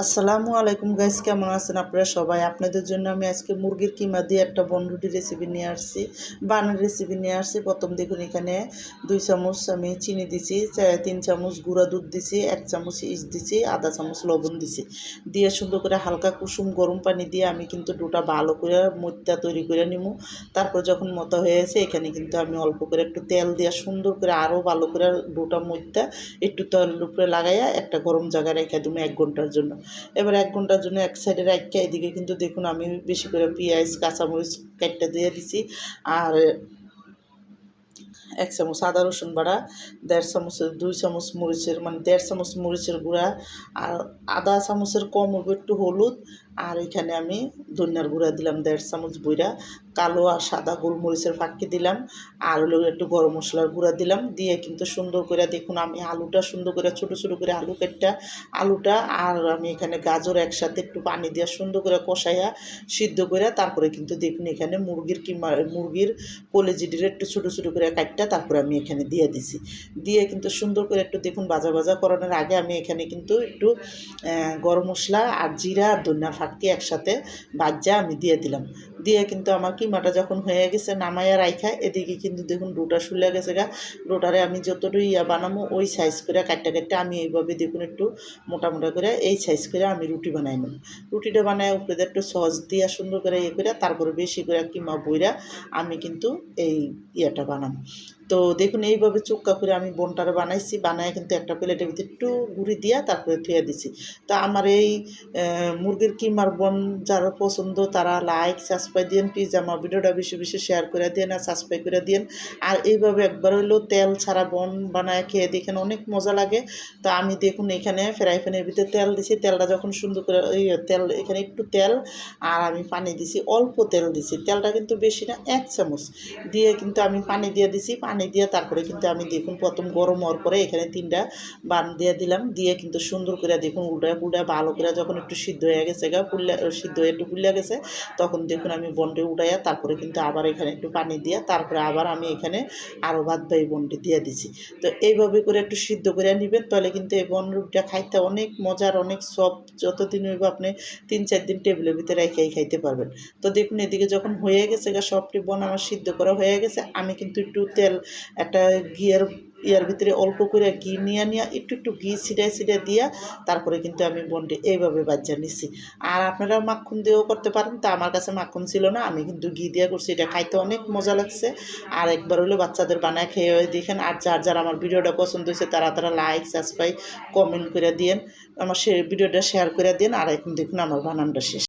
আসসালামু আলাইকুম গাইস, কেমন আছেন আপনারা সবাই? আপনাদের জন্য আমি আজকে মুরগির কিমা দিয়ে একটা বনরুটি রেসিপি নিয়ে আসছি, বানের রেসিপি নিয়ে আসছি। প্রথম দেখুন, এখানে 2 চামচ আমি চিনি দিছি, 3 চামচ গুঁড়া দুধ দিছি, 1 চামচ ইস দিছি, আধা চামচ লবণ দিছি। দিয়ে সুন্দর করে হালকা কুসুম গরম পানি দিয়ে আমি কিন্তু ডোটা ভালো করে মত্যা তৈরি করে নিবো। তারপর যখন মতো হয়েছে, এখানে কিন্তু আমি অল্প করে একটু তেল দিয়ে সুন্দর করে আরও ভালো করে ডোটা মত্যা একটু তেলের উপরে লাগাইয়া একটা গরম জায়গায় রেখে দেবো 1 ঘন্টার জন্য। এবার 1 ঘন্টার জন্য এক সাইডে রাখিয়া এদিকে কিন্তু দেখুন আমি বেশি করে পেঁয়াজ কাঁচামরিচ কাটটা দিয়ে দিছি। আর 1 চামচ আদা রসুন বাটা, 1.5 চামচের 2 চামচ মরিচের মানে 1.5 চামচ মরিচের গুঁড়া, আর আধা চামচের কম হবে একটু হলুদ। আর এখানে আমি ধনিয়ার গুঁড়া দিলাম 1.5 চামচ বইরা, কালো আর সাদা গোলমরিচের ফাঁকি দিলাম, আর হলো একটু গরম মশলার গুঁড়া দিলাম। দিয়ে কিন্তু সুন্দর করে দেখুন আমি আলুটা সুন্দর করে ছোটো ছোটো করে আলু কেটটা আলুটা আর আমি এখানে গাজর একসাথে একটু পানি দিয়ে সুন্দর করে কষাইয়া সিদ্ধ করে তারপরে কিন্তু দেখুন এখানে মুরগির কলিজিটির একটু ছোটো ছোটো করে কাটটা তারপরে আমি এখানে দিয়ে দিছি। দিয়ে কিন্তু সুন্দর করে একটু দেখুন ভাজা ভাজা করানোর আগে আমি এখানে কিন্তু একটু গরম মশলা আর জিরা আর ধনিয়া ফাঁকি একসাথে ভাজা আমি দিয়ে দিলাম। দিয়ে কিন্তু আমার কিমাটা যখন হয়ে গেছে নামাইয়া রাইখা এদিকে কিন্তু দেখুন ডোটা শুলে গেছে ডোটারে আমি যতটুকু বানাবো ওই সাইজ করে কাটটা আমি এইভাবে দেখুন একটু মোটা মোটা করে এই সাইজ করে আমি রুটি বানাই নেব। রুটিটা বানায় উপরে একটু সস দিয়ে সুন্দর করে করে তারপরে বেশি করে কিমা বইরা আমি কিন্তু এই ইয়েটা বানাবো। তো দেখুন এইভাবে চোক্কা করে আমি বনটারে বানাইছি, বানায় কিন্তু একটা প্লেটের ভিতরে একটু গুঁড়ি দিয়া তারপরে থুয়ে দিছি। তো আমার এই মুরগির কিমার বন যারা পছন্দ তারা লাইক সাবস্ক্রাইব দিন, প্লিজ আমার ভিডিওটা বেশি বেশি শেয়ার করে দিন আর সাবস্ক্রাইব করে দিন। আর এইভাবে একবার হইলেও তেল ছাড়া বন বানায় খেয়ে দেখেন অনেক মজা লাগে। তো আমি দেখুন এখানে ফ্রাই প্যানের ভিতরে তেল দিছি, তেলটা যখন সুন্দর করে তেল এখানে একটু তেল আর আমি পানি দিছি, অল্প তেল দিছি, তেলটা কিন্তু বেশি না 1 চামচ দিয়ে কিন্তু আমি পানি দিয়ে দিছি। পানি দিয়ে তারপরে কিন্তু আমি দেখুন প্রথম গরম হওয়ার পরে এখানে 3টা বান দিয়ে দিলাম। দিয়ে কিন্তু সুন্দর করে দেখুন উল্টা ভালো করে যখন একটু সিদ্ধ হয়ে গেছে সিদ্ধ হয়ে একটু ফুলে গেছে তখন দেখুন আমি বন্ডে উঠাইয়া তারপরে কিন্তু আবার এখানে একটু পানি দিয়ে তারপরে আবার আমি এখানে আরও ভাত বাই বন্ডে দিয়ে দিছি। তো এইভাবে করে একটু সিদ্ধ করে নেবেন, তাহলে কিন্তু এই বন রুটিটা খাইতে অনেক মজার, অনেক সফট। যতদিন হইব আপনি 3-4 দিন টেবিলের ভিতরে রেখেই খাইতে পারবেন। তো দেখুন এদিকে যখন হয়ে গেছে সবটি বন আমার সিদ্ধ করা হয়ে গেছে, আমি কিন্তু একটু তেল একটা ইয়ার ভিতরে অল্প করে ঘি নিয়ে একটু একটু ঘি ছিটাই দিয়া তারপরে কিন্তু আমি বন্ডে এইভাবে বাজ্যা নিছি। আর আপনারা মাখন দিয়েও করতে পারেন, তা আমার কাছে মাখন ছিল না, আমি কিন্তু ঘি দিয়ে করছি। এটা খাইতে অনেক মজা লাগছে। আর একবার হলো বাচ্চাদের বানায় খেয়ে দেখেন। আর যার আমার ভিডিওটা পছন্দ হয়েছে তারা লাইক সাবস্ক্রাইব কমেন্ট করে দিন, আমার ভিডিওটা শেয়ার করে দিন। আর এখন দেখুন আমার বানানটা শেষ।